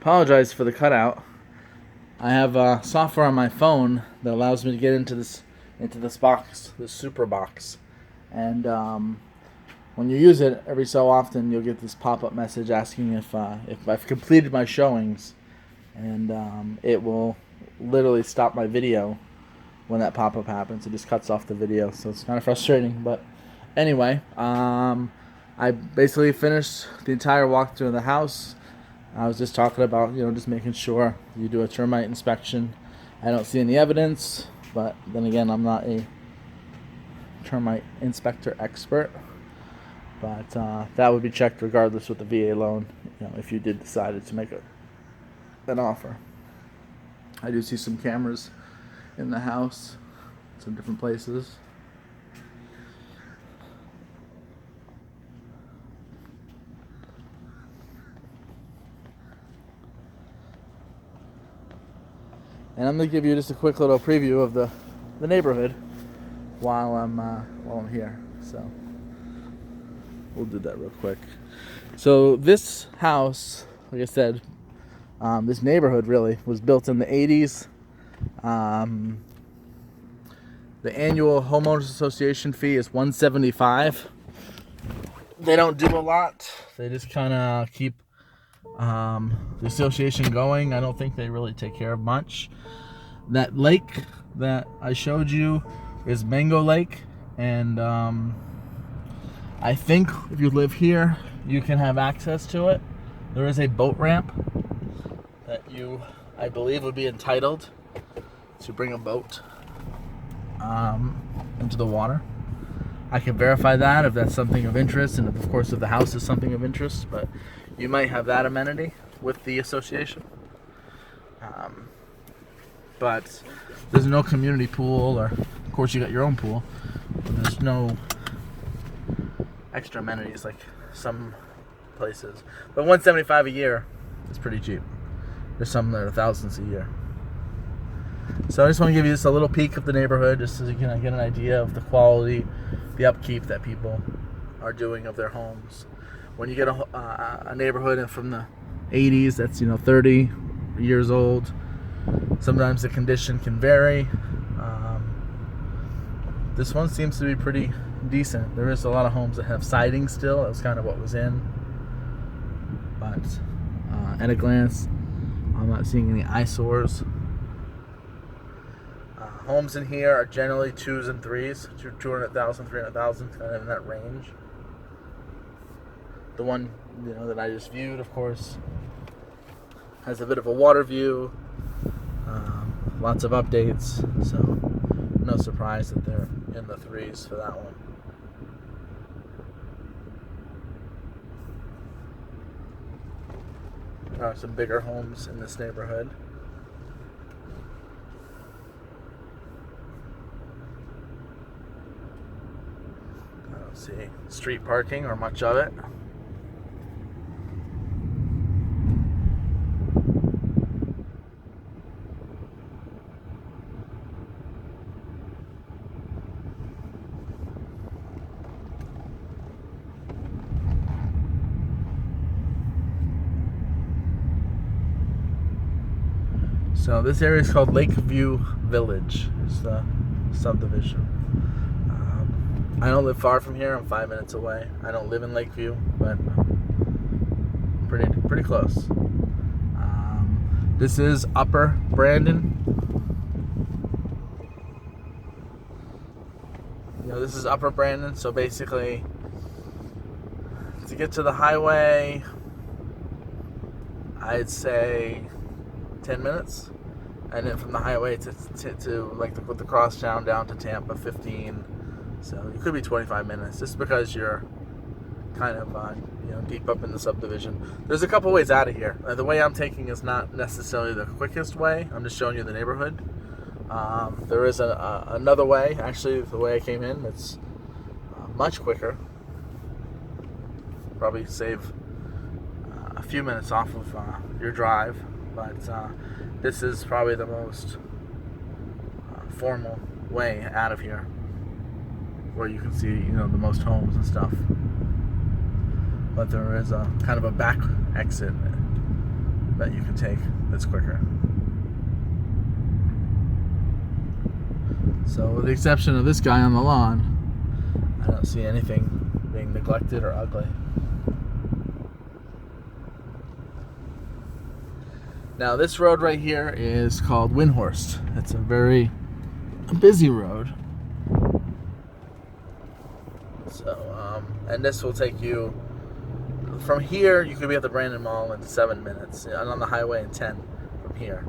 Apologize for the cutout. I have software on my phone that allows me to get into this box, this super box, and when you use it every so often, you'll get this pop-up message asking if I've completed my showings, and it will literally stop my video when that pop-up happens. It just cuts off the video, so it's kind of frustrating. But anyway, I basically finished the entire walkthrough of the house. I was just talking about, just making sure you do a termite inspection. I don't see any evidence, but then again, I'm not a termite inspector expert. But that would be checked regardless with the VA loan, if you did decide to make an offer. I do see some cameras in the house, some different places. And I'm going to give you just a quick little preview of the neighborhood while I'm here. So we'll do that real quick. So this house, like I said, this neighborhood really was built in the 80s. The annual homeowners association fee is $175. They don't do a lot. They just kind of keep the association going. I don't think they really take care of much. That lake that I showed you is Mango Lake, and I think if you live here, you can have access to it. There is a boat ramp that you, I believe, would be entitled to bring a boat into the water. I can verify that if that's something of interest, and of course if the house is something of interest, but you might have that amenity with the association. But there's no community pool, or of course you got your own pool, but there's no extra amenities like some places. But $175 a year is pretty cheap. There's some that are thousands a year. So I just want to give you just a little peek of the neighborhood, just so you can get an idea of the quality, the upkeep that people are doing of their homes. When you get a neighborhood from the 80s that's 30 years old, sometimes the condition can vary. This one seems to be pretty decent. There is a lot of homes that have siding still. That was kind of what was in. But at a glance, I'm not seeing any eyesores. Homes in here are generally 2s and 3s, 200,000, 300,000, kind of in that range. The one that I just viewed, of course, has a bit of a water view, lots of updates, so no surprise that they're in the 3s for that one. There are some bigger homes in this neighborhood. I don't see street parking or much of it. So this area is called Lakeview Village. It's the subdivision. I don't live far from here. I'm 5 minutes away. I don't live in Lakeview, but pretty close. This is Upper Brandon. This is Upper Brandon. So basically, to get to the highway, I'd say 10 minutes, and then from the highway to with the crosstown down to Tampa, 15. So it could be 25 minutes, just because you're kind of deep up in the subdivision. There's a couple ways out of here. The way I'm taking is not necessarily the quickest way. I'm just showing you the neighborhood. There is another way. Actually, the way I came in, it's much quicker. Probably save a few minutes off of your drive. But this is probably the most formal way out of here, where you can see, the most homes and stuff. But there is a kind of a back exit that you can take that's quicker. So with the exception of this guy on the lawn, I don't see anything being neglected or ugly. Now this road right here is called Windhorst. It's a very busy road. So, and this will take you from here. You could be at the Brandon Mall in 7 minutes, and on the highway in 10 from here.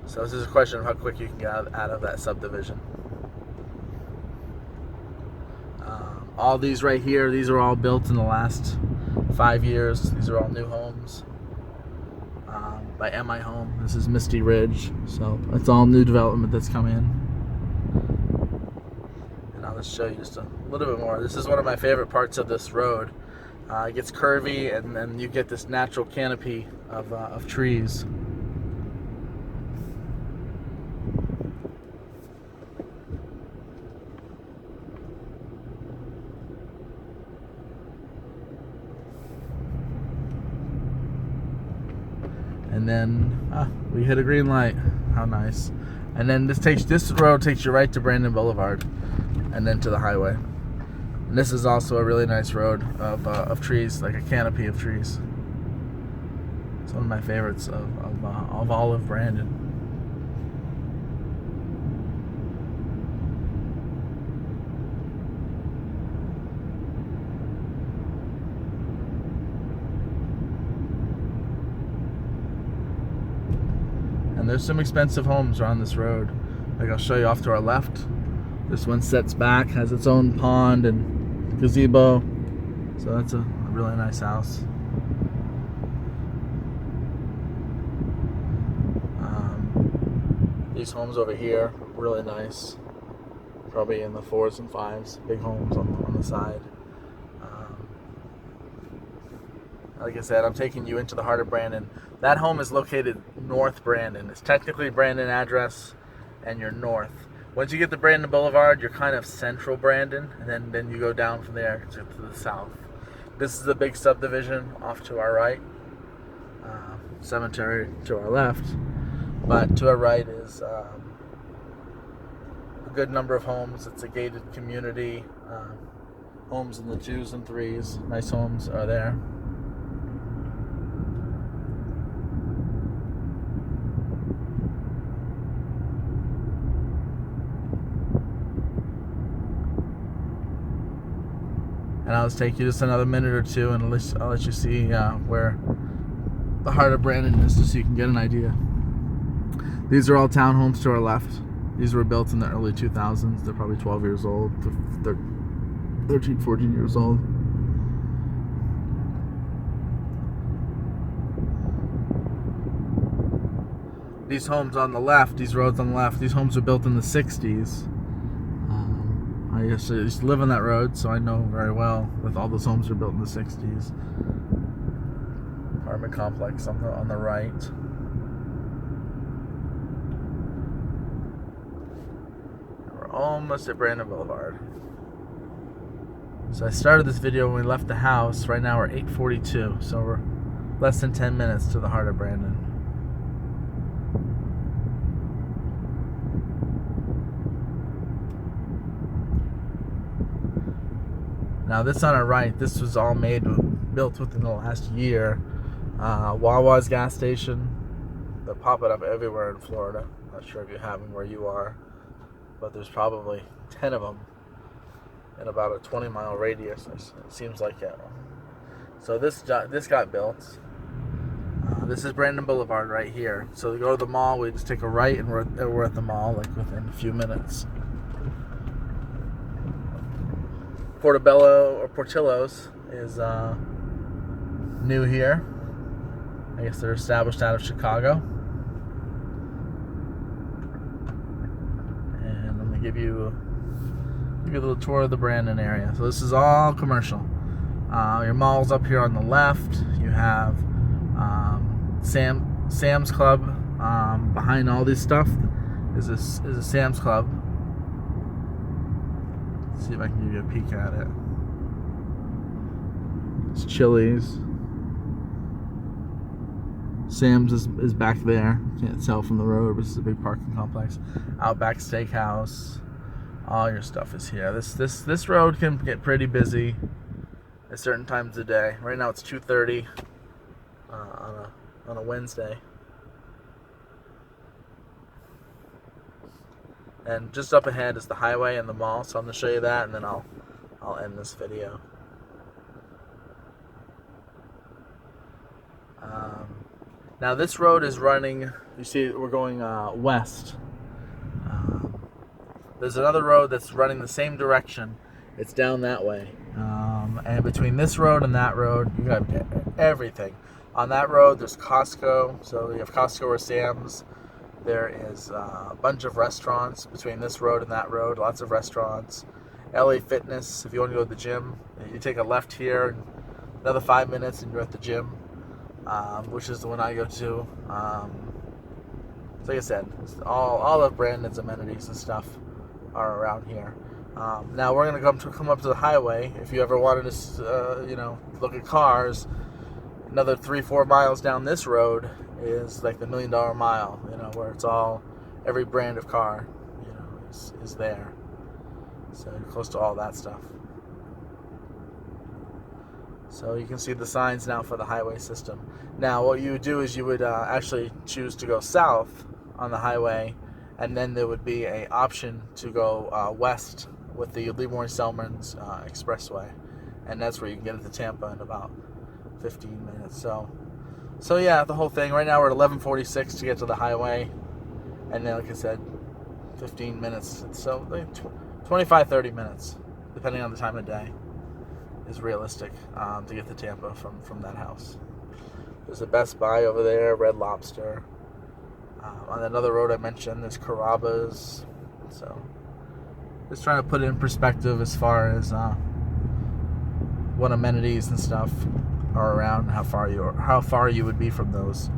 So this is a question of how quick you can get out of that subdivision. All these right here, these are all built in the last 5 years. These are all new homes by MI Home. This is Misty Ridge, so it's all new development that's come in. And I'll just show you just a little bit more. This is one of my favorite parts of this road. It gets curvy, and then you get this natural canopy of trees. And then we hit a green light. How nice! And then this road takes you right to Brandon Boulevard, and then to the highway. And this is also a really nice road of trees, like a canopy of trees. It's one of my favorites of all of Brandon. And there's some expensive homes around this road. Like I'll show you off to our left. This one sets back, has its own pond and gazebo. So that's a really nice house. These homes over here, really nice. Probably in the 4s and 5s. Big homes on the side. Like I said, I'm taking you into the heart of Brandon. That home is located North Brandon. It's technically Brandon address, and you're north. Once you get to Brandon Boulevard, you're kind of central Brandon, and then you go down from there to the south. This is a big subdivision off to our right. Cemetery to our left. But to our right is a good number of homes. It's a gated community. Homes in the 2s and 3s. Nice homes are there. And I'll just take you just another minute or two, and I'll let you see where the heart of Brandon is, just so you can get an idea. These are all townhomes to our left. These were built in the early 2000s. They're probably 12 years old. They're 13, 14 years old. These homes on the left, these roads on the left, these homes were built in the 60s. I used to live on that road, so I know very well that all those homes were built in the 60s. Apartment complex on the right. We're almost at Brandon Boulevard. So I started this video when we left the house. Right now we're 8:42, so we're less than 10 minutes to the heart of Brandon. Now this on our right, this was all built within the last year. Wawa's gas station. They're popping up everywhere in Florida. Not sure if you have them where you are, but there's probably 10 of them in about a 20-mile radius. It seems like it. So this got built. This is Brandon Boulevard right here. So we go to the mall, we just take a right, and we're at the mall like within a few minutes. Portobello or Portillo's is new here. I guess they're established out of Chicago. And I'm gonna give you a little tour of the Brandon area. So this is all commercial. Your mall's up here on the left. You have Sam's Club behind all this stuff. Is a Sam's Club. Let's see if I can give you a peek at it. It's Chili's. Sam's is back there. Can't tell from the road, but this is a big parking complex. Outback Steakhouse. All your stuff is here. This road can get pretty busy at certain times of the day. Right now it's 2:30 on a Wednesday. And just up ahead is the highway and the mall, so I'm going to show you that, and then I'll end this video. Now this road is running, you see we're going west. There's another road that's running the same direction. It's down that way. And between this road and that road, you got everything. On that road, there's Costco. So you have Costco or Sam's. There is a bunch of restaurants between this road and that road. Lots of restaurants. LA Fitness, if you want to go to the gym, you take a left here, another 5 minutes, and you're at the gym, which is the one I go to. So like I said, all of Brandon's amenities and stuff are around here. Now we're gonna come up to the highway. If you ever wanted to, look at cars, another 3-4 miles down this road is like the $1 Million Mile. Where it's every brand of car, is there. So you're close to all that stuff. So you can see the signs now for the highway system. Now what you would do is you would actually choose to go south on the highway, and then there would be an option to go west with the Lemoyne-Selmers Expressway, and that's where you can get into Tampa in about 15 minutes. So yeah, the whole thing. Right now we're at 11:46 to get to the highway, and then like I said, 15 minutes. So 25-30 minutes, depending on the time of day, is realistic to get to Tampa from that house. There's a Best Buy over there, Red Lobster. On another road I mentioned, there's Carrabba's. So just trying to put it in perspective as far as what amenities and stuff are around, how far you would be from those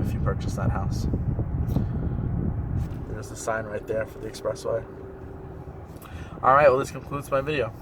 if you purchase that house. There's the sign right there for the expressway. Alright, well this concludes my video.